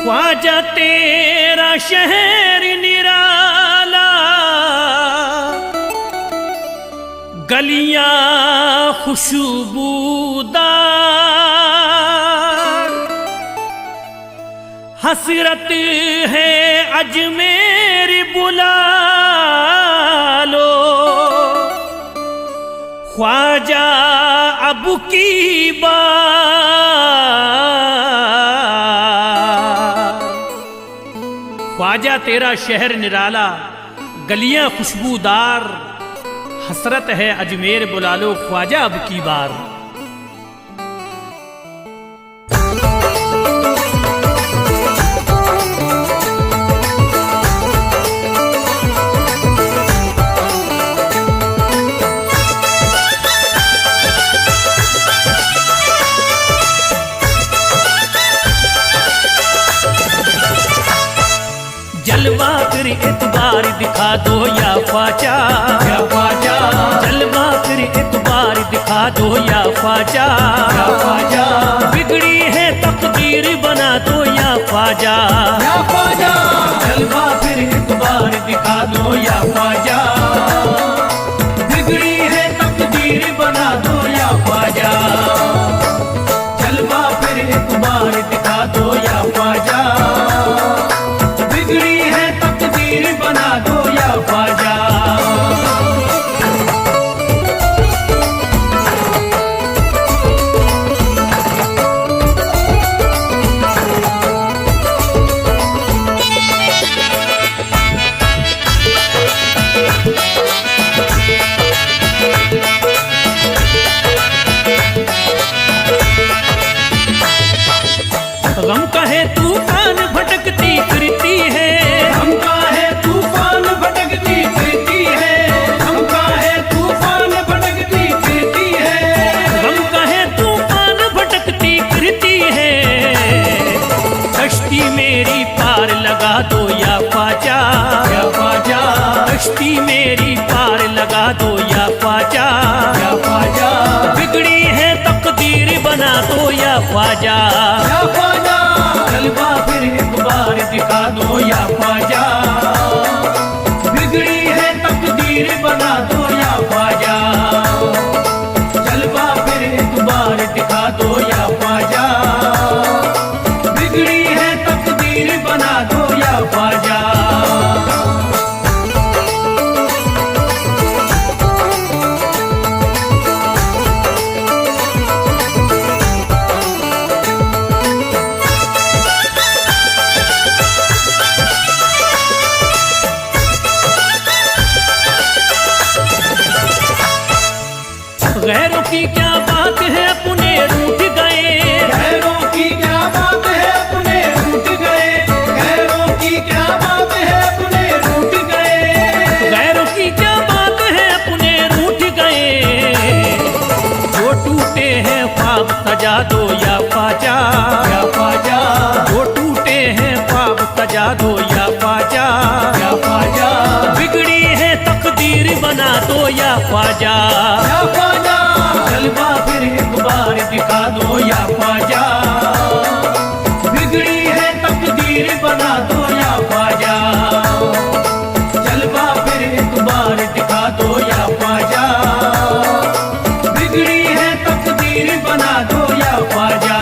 ख्वाजा तेरा शहर निराला, गलियां खुशबूदार, हसरत है अजमेर बुला लो, ख्वाजा अब की बार। ख्वाजा तेरा शहर निराला, गलियां खुशबूदार, हसरत है अजमेर बुला लो, ख्वाजा अब की बार। जलवा फिर एक बार दिखा दो या ख्वाजा, या ख्वाजा। जलवा फिर एक बार दिखा दो या ख्वाजा, या ख्वाजा। बिगड़ी है तकदीर बना दो या ख्वाजा, या ख्वाजा। जलवा फिर एक बार दिखा दो या ख्वाजा, बिगड़ी है तकदीर बना दो या ख्वाजा। जलवा फिर एक बार दिखा दो या ख्वाजा, बिगड़ी है तकदीर बना दो या ख्वाजा। गम का है तूफान भटकती फिरती है, गम का है तूफान भटकती फिरती है, गम का है तूफान भटकती फिरती है, गम का है तूफान भटकती फिरती है। कश्ती मेरी पार लगा दो या ख्वाजा, या ख्वाजा। कश्ती मेरी पार लगा दो या ख्वाजा, या ख्वाजा। बिगड़ी है तकदीर बना दो या ख्वाजा, या ख्वाजा। जलवा फिर एक बार दिखा दो या ख्वाजा, बिगड़ी है तकदीर बना दो या ख्वाजा। जलवा फिर एक बार दिखा दो या ख्वाजा, बिगड़ी है तकदीर बना दो या ख्वाजा। गैरों की क्या बात है अपने रूठ गए, गैरों की क्या बात है अपने रूठ गए, गैरों की क्या बात है अपने रूठ गए, गैरों की क्या बात है अपने रूठ गए। जो टूटे हैं ख्वाब सजा दो या ख्वाजा, या ख्वाजा। जो टूटे हैं ख्वाब सजा दो या ख्वाजा, या ख्वाजा। बिगड़ी है तकदीर बना दो या ख्वाजा, या ख्वाजा। जलवा फिर एक बार दिखा दो या ख्वाजा, बिगड़ी है तकदीर बना दो या ख्वाजा। जलवा फिर एक बार दिखा दो या ख्वाजा, बिगड़ी है तकदीर बना दो या ख्वाजा।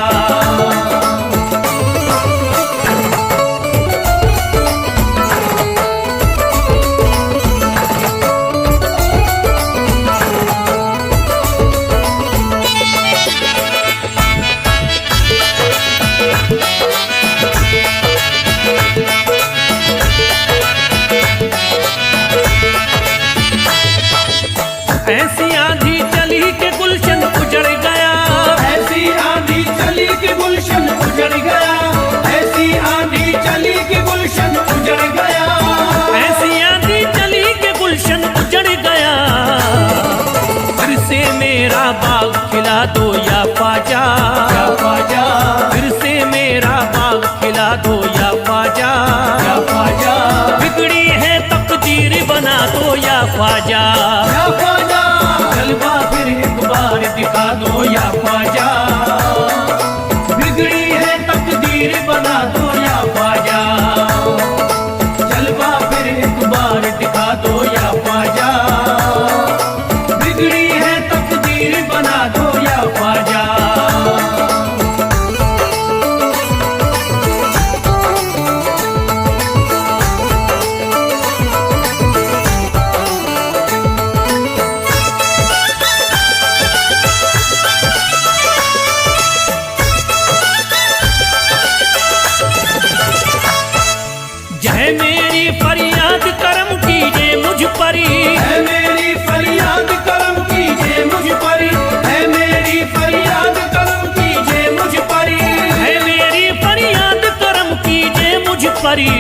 करी।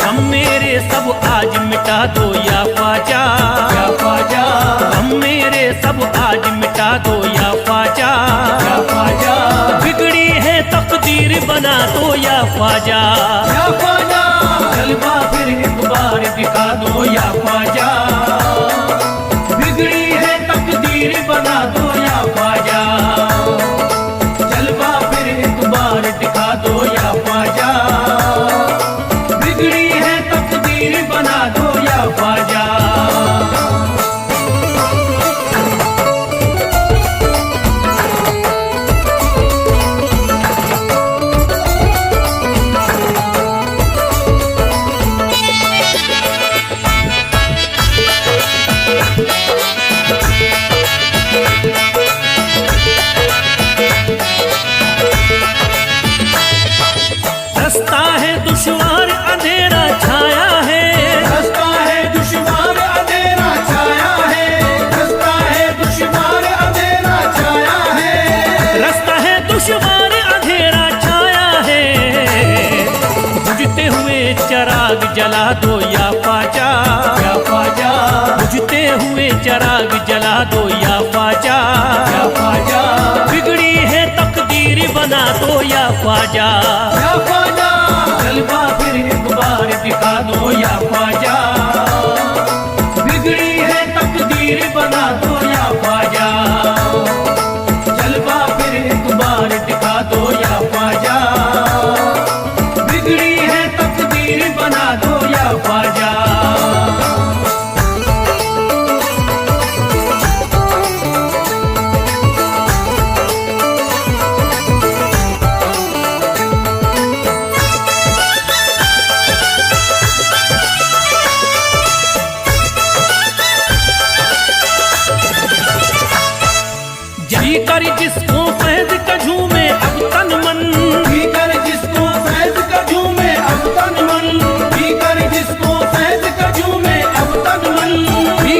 गम मेरे सब आज मिटा दो या ख्वाजा, या ख्वाजा। गम मेरे सब आज मिटा दो या ख्वाजा, या ख्वाजा। बिगड़ी है तकदीर बना दो या ख्वाजा, या ख्वाजा। जलवा फिर एक बार दिखा दो या ख्वाजा। बिगड़ी है तकदीर बना दो या ख्वाजा। जलवा फिर एक बार दिखा दो या ख्वाजा। बिगड़ी है तकदीर बना दो या ख्वाजा। रास्ता है दुश्वार अंधेरा छाया है, रास्ता है दुश्वार अंधेरा छाया है, रास्ता है दुश्वार अंधेरा छाया है, रास्ता है दुश्वार अंधेरा छाया है। बुझते हुए चिराग जला दो या ख्वाजा, या ख्वाजा। बुझते हुए चिराग जला दो या ख्वाजा, या ख्वाजा। बिगड़ी है तकदीर बना दो या ख्वाजा, या ख्वाजा। जलवा फिर एक बार दिखा दो या ख्वाजा। बिगड़ी है तकदीर बना दो या ख्वाजा। जलवा फिर एक बार दिखा दो या ख्वाजा। बिगड़ी है तकदीर बना दो या ख्वाजा। कर जिसको फैज का झूमे अब तन मन, कर जिसको फैज का झूमे अब तन मन, कर जिसको फैज का झूमे अब तन मन,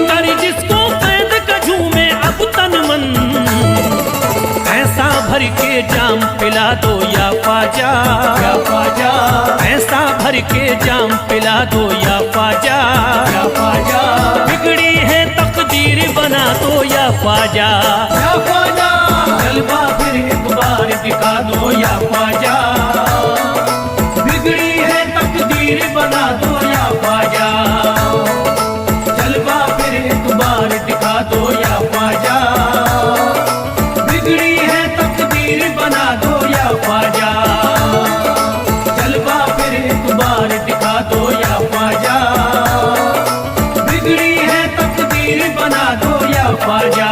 कर जिसको फैज का झूमे अब तन मन। ऐसा भर के जाम पिला दो या ख्वाजा, या ख्वाजा। ऐसा भर के जाम पिला दो या ख्वाजा, या ख्वाजा। बिगड़ी है तकदीर बना दो या ख्वाजा, या ख्वाजा। जलवा फिर एक बार दिखा दो या ख्वाजा। बिगड़ी है तकदीर बना दो या ख्वाजा। जलवा फिर एक बार दिखा दो या ख्वाजा। बिगड़ी है तकदीर बना दो या ख्वाजा। जलवा फिर एक बार दिखा दो या ख्वाजा। बिगड़ी है तकदीर बना दो या ख्वाजा।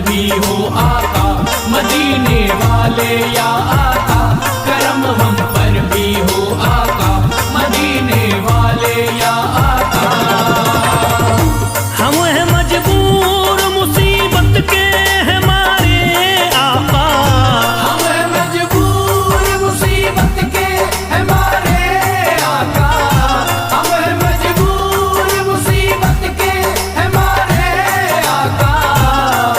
भी हो आका मदीने वाले या आका, करम हम पर भी हो आका मदीने वाले या आका। हम हैं मजबूर मुसीबत के हैं मारे आका, हम हैं मजबूर मुसीबत के हैं मारे आका, हम हैं मजबूर मुसीबत के हैं मारे आका।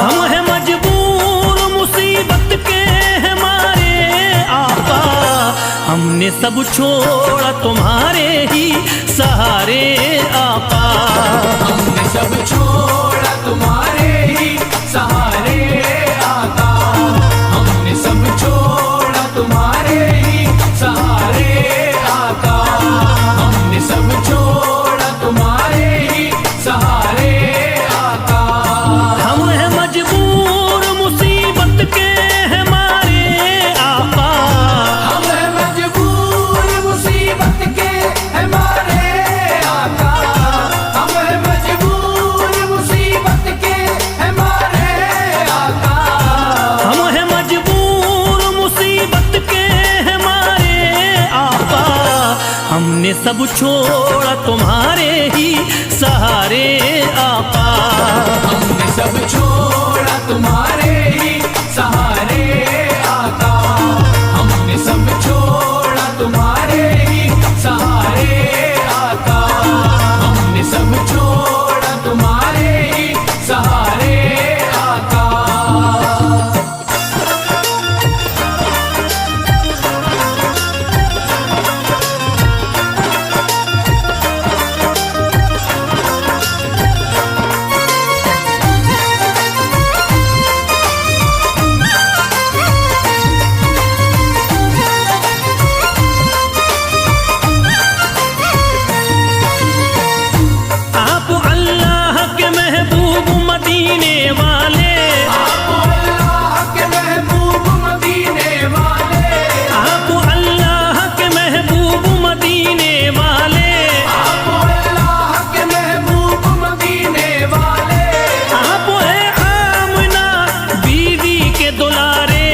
हम हैं मजबूर मुसीबत के हैं मारे आका, हमने सब छोड़ा तुम्हारे ही सहारे आका। हमने सब छोड़ा तुम्हारे ही सहारे आका, हमने सब छोड़ा तुम्हारे ही सहारे आका, हमने सब छोड़ा तुम्हारे ही सहारे आका। हम हैं मजबूर मुसीबत के हैं मारे आका, हम हैं मजबूर मुसीबत के हैं मारे आका, हम हैं मजबूर मुसीबत के हमने सब छोड़ा तुम्हारे ही सहारे आका। हमने सब छोड़ा तुम्हारे ही सहारे आका। हमने सब छोड़ा तुम्हारे ही सहारे आका। हमने सब छोड़ा तुम्हारे ही सहारे आका। आप अल्लाह के महबूब मदीने वाले। आप अल्लाह के महबूब मदीने वाले। आप अल्लाह के महबूब मदीने वाले। आप अल्लाह के महबूब मदीने वाले। आप है आमना बीवी के दुलारे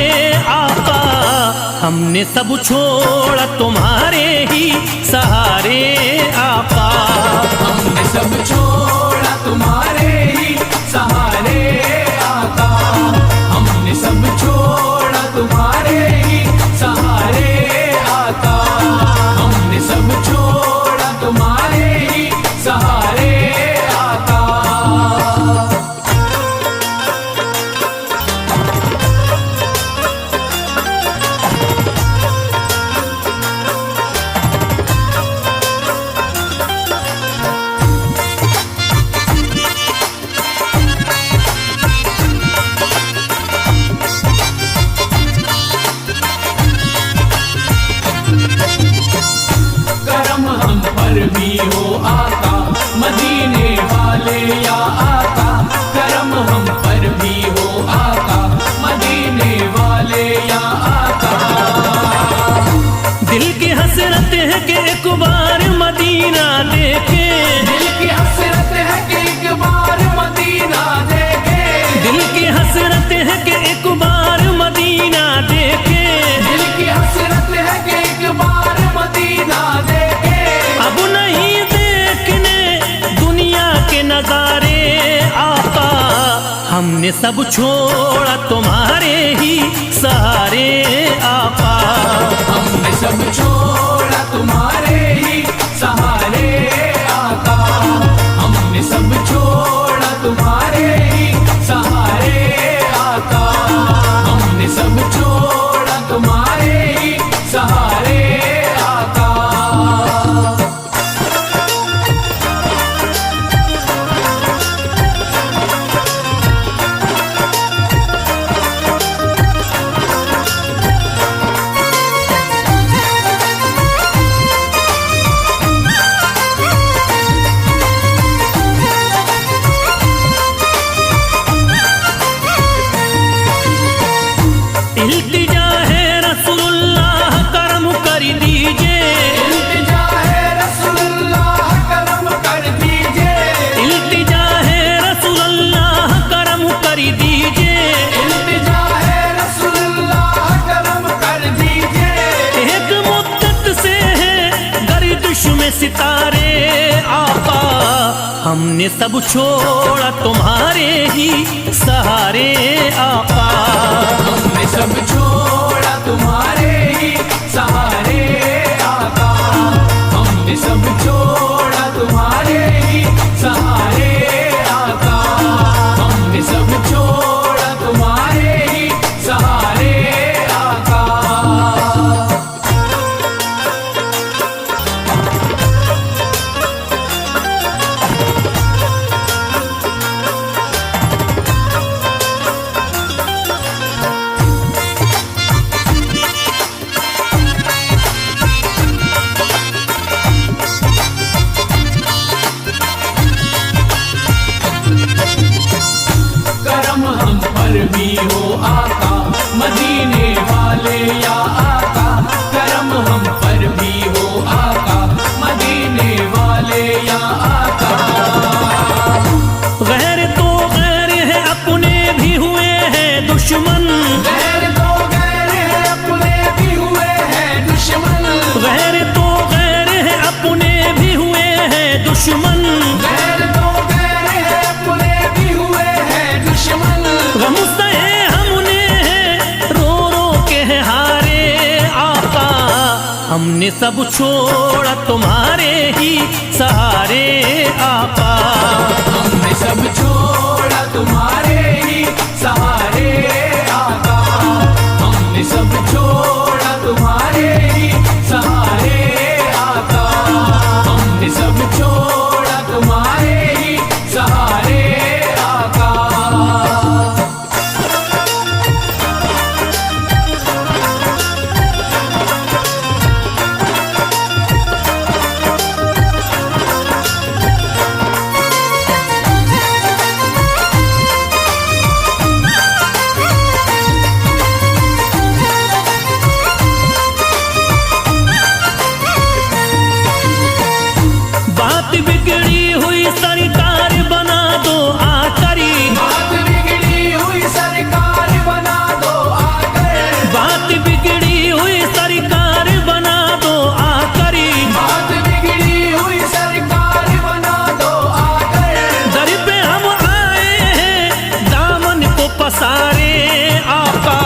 आका। हमने सब छोड़ा तुम्हारे ही सहारे आका। हमने सब छोड़ा तुम्हारे ही सहारे आका। हमने सब छोड़ा तुम्हारे ही सहारे आका। हमने सब छोड़ा तुम्हारे ही सहारे आका। करम हम पर भी हो आका मदीने वाले या आका। करम हम पर भी हो आका मदीने वाले या आका। दिल की हसरत है कि एक बार मदीना देखे। दिल की हसरत है कि एक बार मदीना देखे। दिल की हसरत है कि एक बार मदीना देखे। दिल की हसरत है कि एक बार मदीना देखे। अब नहीं देखने दुनिया के नजारे आका। हमने सब छोड़ा तुम्हारे ही सहारे आका। हमने सब छोड़ा तुम्हारे ही सहारे आका। हमने सब छोड़ा तुम्हारे ही सहारे आका। हमने सब छोड़ा तुम्हारे ही सहारे आका। इल्तिजा है रसूलुल्लाह करम कर दीजिए। इल्तिजा है रसूलुल्लाह करम कर दीजिए। इल्तिजा है रसूलुल्लाह करम कर दीजिए। इल्तिजा है रसूलुल्लाह करम कर दीजिए। एक मुद्दत से है गर्दिश में सितारे आका। हमने सब छोड़ा तुम्हारे ही सहारे आका। हमने सब छोड़ा तुम्हारे ही सहारे आका। हमने सब छोड़ा तुम्हारे ही सहारे आका। हमने सब छोड़ा तुम्हारे ही सहारे आका। हमने सब छोड़ा तुम्हारे ही सहारे आपा। हमने सब छोड़ा तुम्हारे ही सहारे आका। हमने सब छोड़ा तुम्हारे ही सहारे आका। हमने सब छोड़ा तुम्हारे ही सहारे आका। बात बिगड़ी हुई सरकार बना दो आकरी। बात बिगड़ी हुई सरकार बना दो आकर। बात बिगड़ी हुई सरकार बना दो आकरी। बात बिगड़ी हुई सरकार बना दो आकर। दर पे हम आए हैं दामन को पसारे आपा।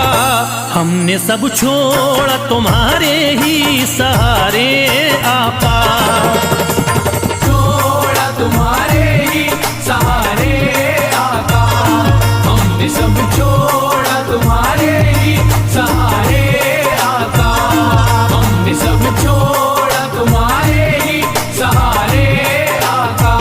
हमने सब छोड़ा तुम्हारे ही सहारे आपा। छोड़ा तुम्हारे ही सहारे आका। हमने सब छोड़ा तुम्हारे ही सहारे आका। हमने सब छोड़ा तुम्हारे ही सहारे आका।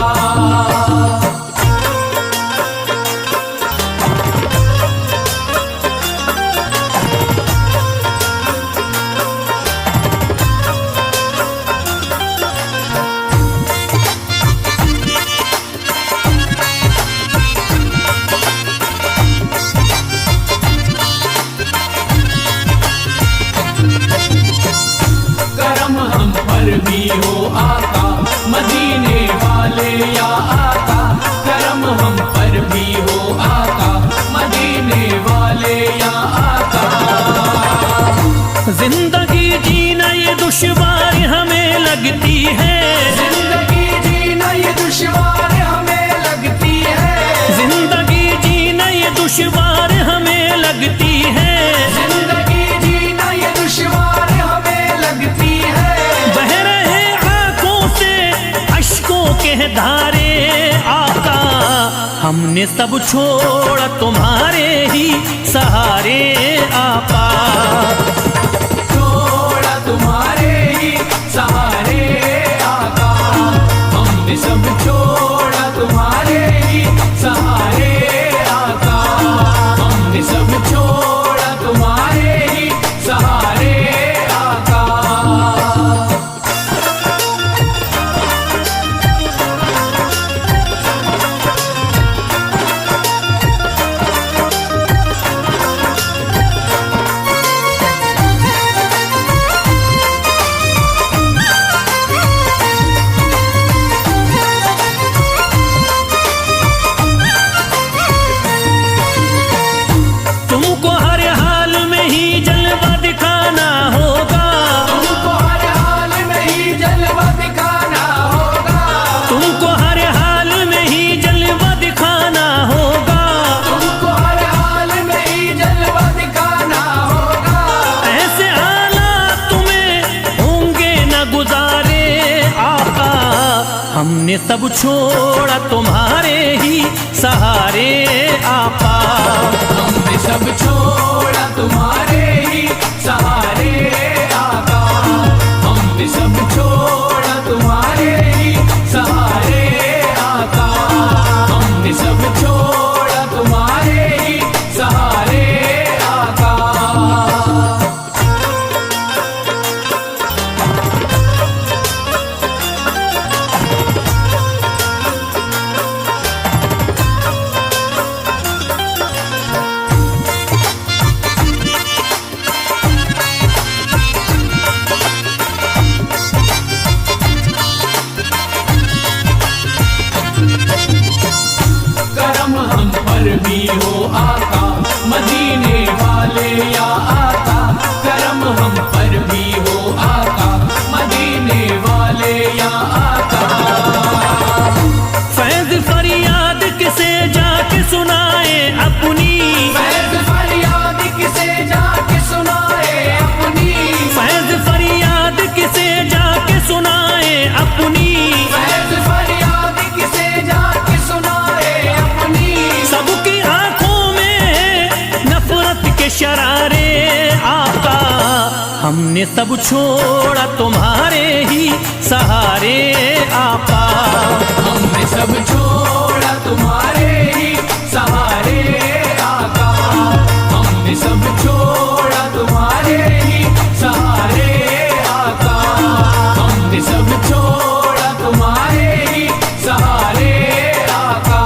करम हम पर भी हो आका मदीने वाले या आका। करम हम पर भी हो आका मदीने वाले या आका। जिंदगी जीना ये दुश्वार हमें लगती है। जिंदगी जीना ये दुश्वार हमें लगती है। जिंदगी जीना ये दुश्वार हमें लगती है। जिंदगी जीना ये दुश्वार हमें लगती है। बह रहे आंखों से अश्कों के धारे आका। हमने सब छोड़ा तुम्हारे ही सहारे आपा। छोड़ा तुम्हारे ही सहारे आका। हमने सब छोड़ा तुम्हारे ही सहारे आका। हमने सब छोड़ा तुम्हारे ही सहारे आका। तुमको हर हाल में ही जलवा दिखाना होगा। तुमको हर हाल में ही जलवा दिखाना होगा। तुमको हर हाल में ही जलवा दिखाना होगा। तुमको हर हाल में ही जलवा दिखाना होगा। ऐसे हालात तुम्हें होंगे न गुजारे आका। हमने सब छोड़ा तुम्हारे ही सहारे आपा। हमने सब छोड़ा तुम्हारे ही सहारे आका। हमने सब छोड़ा तुम्हारे ही सहारे आका। हमने सब छोड़ा तुम्हारे ही सहारे आका। सब छोड़ा तुम्हारे ही सहारे आपा। हमने सब छोड़ा तुम्हारे ही सहारे आका। हमने सब छोड़ा तुम्हारे ही सहारे आका। हमने सब छोड़ा तुम्हारे ही सहारे आका।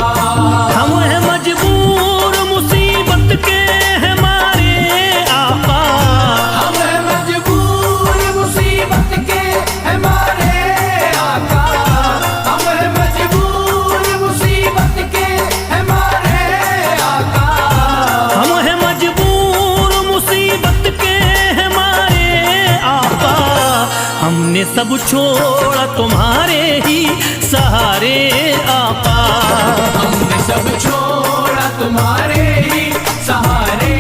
हम हैं मजबूर मुसीबत के हैं मारे आपा। हम हैं मजबूर मुसीबत के हैं मारे आका। हम हैं मजबूर मुसीबत के हैं मारे आका। हम हैं मजबूर मुसीबत के हैं मारे आपा। हमने सब छोड़ा तुम्हारे ही सहारे आपा। हमने सब छोड़ा तुम्हारे ही सहारे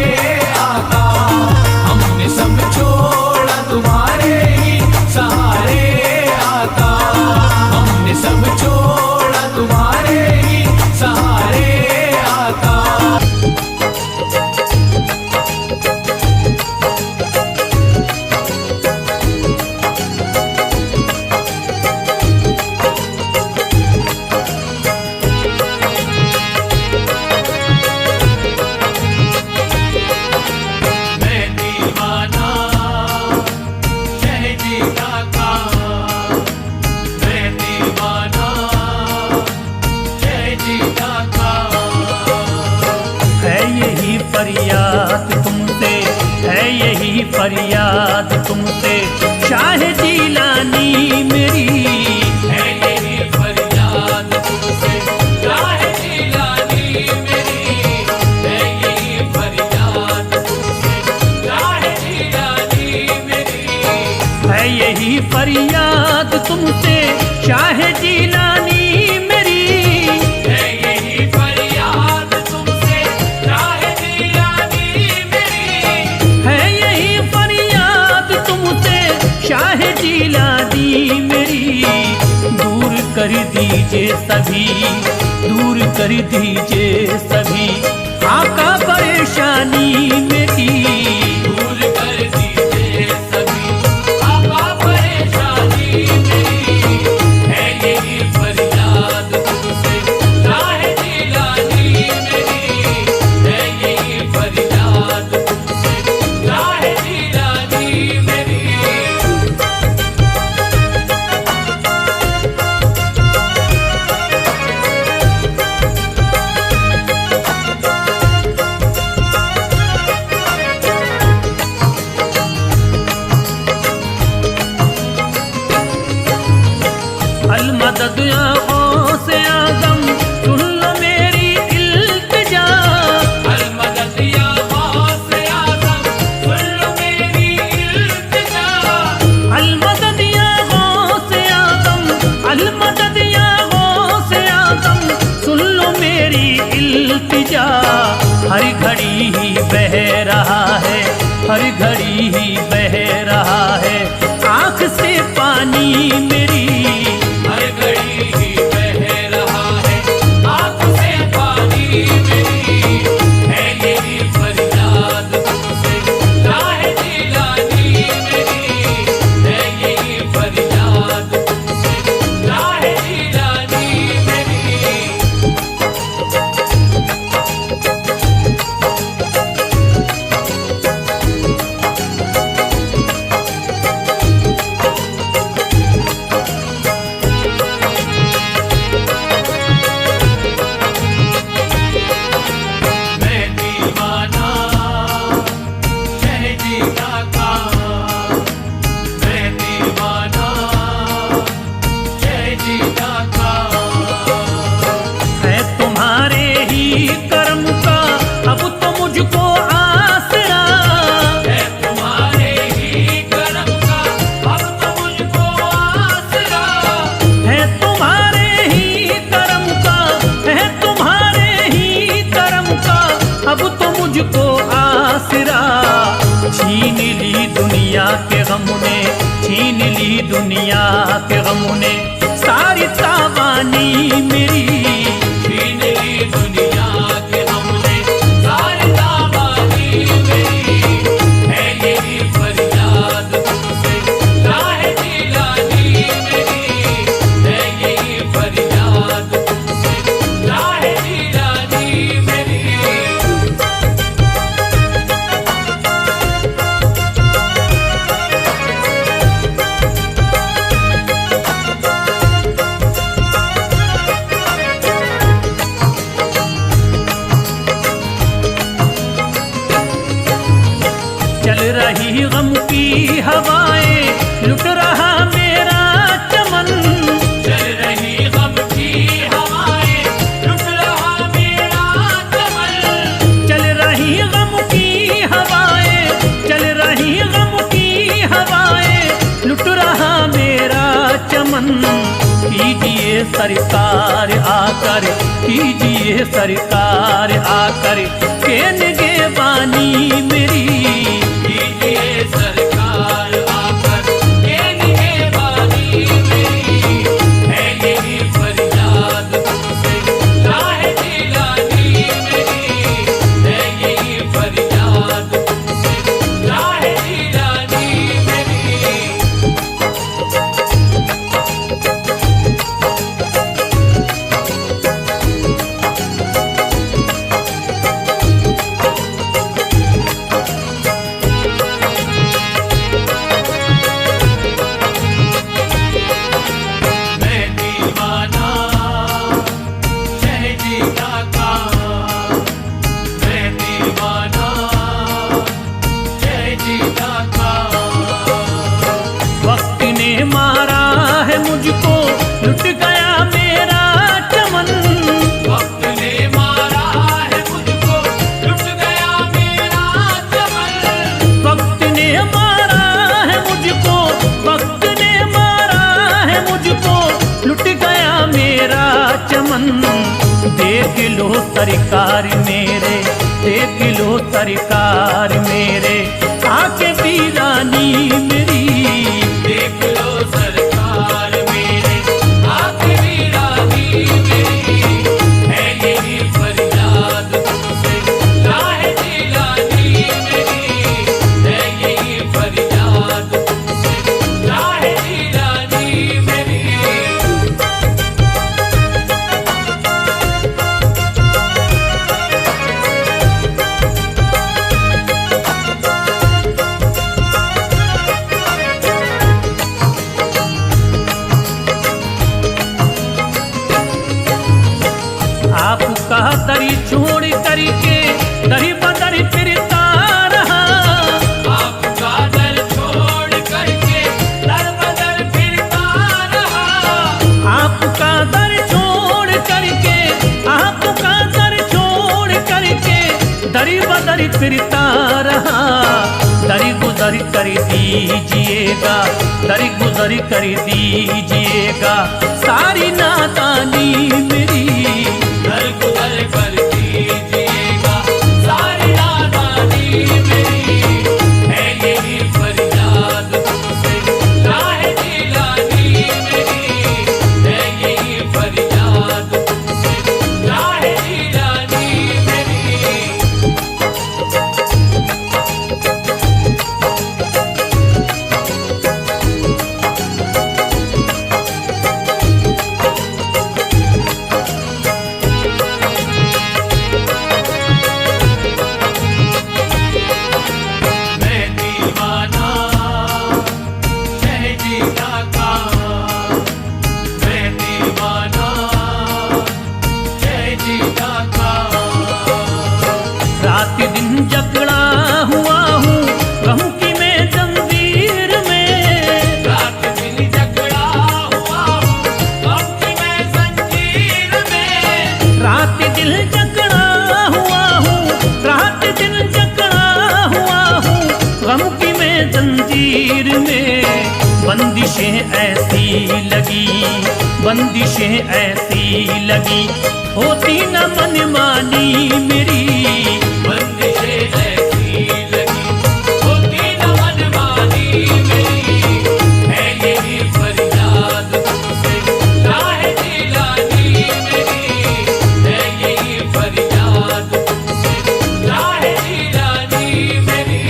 आका। हमने सब छोड़ा तुम्हारे ही सहारे आका। हमने सब छोड़ा तुम्हारे ही सहारे आका। मैं दीवाना शहजी का। मैं दीवाना शहजी का। है यही फरियाद तुमसे, है यही फरियाद तुमसे शाह जीलानी मेरी। है यही फरियाद तुमसे शाह जीलानी मेरी। है यही फरियाद तुमसे शाह जीलानी मेरी। है यही फरियाद तुमसे शाह जीलानी मेरी। है यही फरियाद तुमसे शाह जीलानी मेरी। है यही फरियाद तुमसे शाह जीलानी मेरी। दूर कर दीजिए सभी, दूर कर दीजिए सभी आका परेशानी मेरी। दूर कर दीजिए सभी आका परेशानी मेरी। है यही फरियाद तुमसे शाह जीलानी मेरी। है यही फरियाद तुमसे शाह जीलानी मेरी। अलमदद आँखों से आदम सुन लो मेरी इल्तिजा। अलमदद या गौस आज़म सुन लो मेरी इल्तिजा। अलमदद या गौस आदम, अलमदद या गौस आदम सुन लो मेरी इल्तिजा। हर घड़ी ही बह रहा है, हर घड़ी ही बह रहा है आँख से पानी मेरी। हर घड़ी ही बह रहा है आँख से पानी मेरी। है यही फरियाद तुमसे शाह जीलानी मेरी। है यही फरियाद तुमसे शाह जीलानी मेरी। मैं दीवाना शहजी का। मैं दीवाना शहजी का। है तुम्हारे ही कर्म का अब तो मुझको आसरा। है तुम्हारे ही करम का अब तो मुझको आसरा। है तुम्हारे ही कर्म का, है तुम्हारे ही कर्म का अब तो मुझको आसरा। छीन ली दुनिया के गम ने, छीन ली दुनिया के गम ने सारी तावानी मेरी। छीन ली दुनिया के हमने सारी तावानी मेरी। है यही फरियाद तुमसे सरकार आकर, कीजिए सरकार आकर, के निगे बानी मेरी। कीजिए सरकार आकर, के निगे बानी मेरी, है यही फरियाद तुमसे राह जिलानी मेरी, है यही फरियाद तुमसे राह जिलानी मेरी। मैं दीवाना शहजीदा का, मैं दीवाना शहजीदा का। वक्त ने मारा है मुझको, लुट गया मेरा चमन। वक्त ने मारा है मुझको, लुट गया मेरा चमन। वक्त ने मारा है मुझको, वक्त ने मारा है मुझको, लुट गया मेरा चमन। देख लो सरकार मेरे, देख लो सरकार मेरे, आके वीरानी मेरी। देख लो सरकार मेरे, आखिरी रानी मेरी, है यही फरियाद तुमसे राह जिलानी मेरी, है यही फरियाद तुमसे राह जिलानी मेरी। आपका दरी छोड़ करके दरी बदरी फिरता रहा। आपका दर छोड़ करके दर बदर फिरता रहा। आपका दर छोड़ करके, आपका दर छोड़ करके, दरी बदरी फिरता रहा। दरी गुदरी कर दीजिएगा, दरी गुदरी कर दीजिएगा, सारी नादानी मेरी। दर गुदर कर दीजिएगा, सारी नादानी मेरी, है यही फरियाद तुमसे राह जिलानी मेरी, है यही फरियाद तुमसे राह जिलानी मेरी। मैं दीवाना शहजीदा का, मैं दीवाना शहजीदा का। रात दिन जकड़ा हुआ हूँ कहूँ कि मैं जंजीर में। रात दिन जकड़ा हुआ हूँ, अब मैं जंजीर में। रात दिल जकड़ा हुआ हूँ, रात दिल जकड़ा हुआ हूँ, गम की मैं जंजीर में। बंदिशें ऐसी लगी, बंदिशें ऐसी लगी, होती न मनमानी मेरी। बंदिशें ऐसी लगी, होती न मनमानी मेरी, है यही फरियाद तुमसे राह जिलानी मेरी, है यही फरियाद तुमसे राह जिलानी मेरी।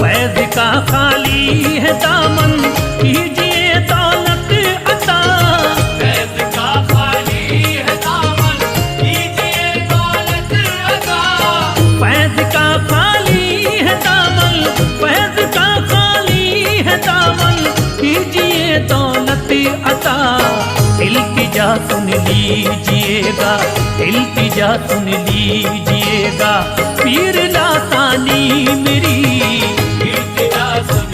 फैज का खाली है दामन, कीजिए दौलत अता। फैज का खाली है दामन, कीजिए दौलत अता। फैज का खाली है दामन, फैज का खाली है दामन, कीजिए दौलत अता। इल्तिजा सुन लीजिएगा, इल्तिजा सुन लीजिएगा, पीर लासानी मेरी। इल्तिजा सुन